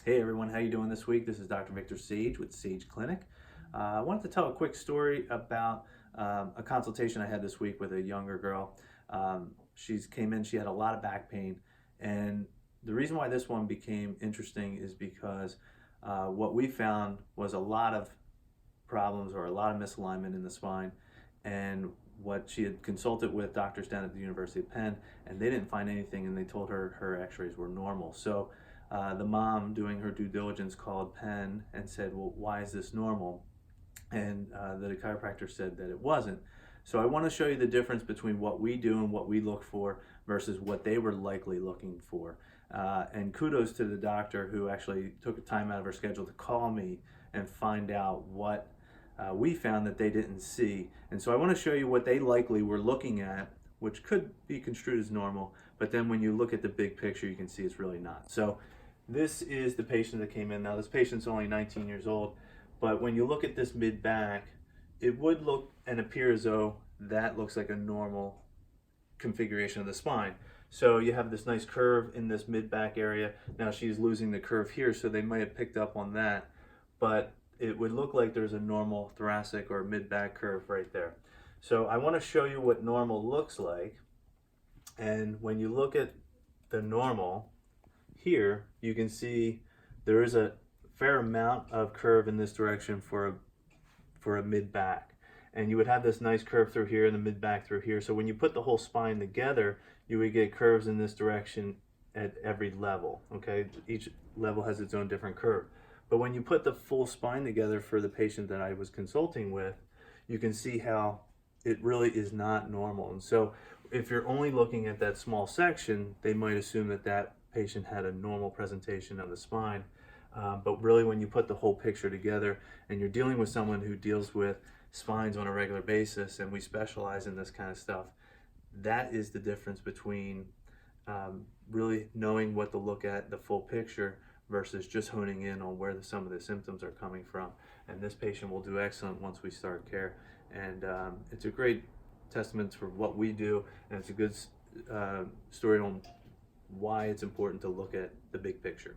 Hey everyone, how you doing this week? This is Dr. Victor Sage with Sage Clinic. I wanted to tell a quick story about a consultation I had this week with a younger girl. She came in, she had a lot of back pain, and the reason why this one became interesting is because what we found was a lot of problems or a lot of misalignment in the spine, and what she had consulted with doctors down at the University of Penn, and they didn't find anything, and they told her her x-rays were normal. So the mom, doing her due diligence, called Penn and said, well, why is this normal? And the chiropractor said that it wasn't. So I want to show you the difference between what we do and what we look for versus what they were likely looking for. And kudos to the doctor who actually took time out of her schedule to call me and find out what we found that they didn't see. And so I want to show you what they likely were looking at, which could be construed as normal, but then when you look at the big picture, you can see it's really not. So this is the patient that came in. Now this patient's only 19 years old, but when you look at this mid-back, it would look and appear as though that looks like a normal configuration of the spine. So you have this nice curve in this mid-back area. Now she's losing the curve here, so they might have picked up on that, but it would look like there's a normal thoracic or mid-back curve right there. So I want to show you what normal looks like. And when you look at the normal here, you can see there is a fair amount of curve in this direction for a mid-back. And you would have this nice curve through here and the mid-back through here. So when you put the whole spine together, you would get curves in this direction at every level, okay? Each level has its own different curve. But when you put the full spine together for the patient that I was consulting with, you can see how it really is not normal. And so if you're only looking at that small section, they might assume that that patient had a normal presentation of the spine. But really when you put the whole picture together and you're dealing with someone who deals with spines on a regular basis, and we specialize in this kind of stuff, that is the difference between really knowing what to look at, the full picture, versus just honing in on where some of the symptoms are coming from. And this patient will do excellent once we start care. And it's a great testament for what we do, and it's a good story on why it's important to look at the big picture.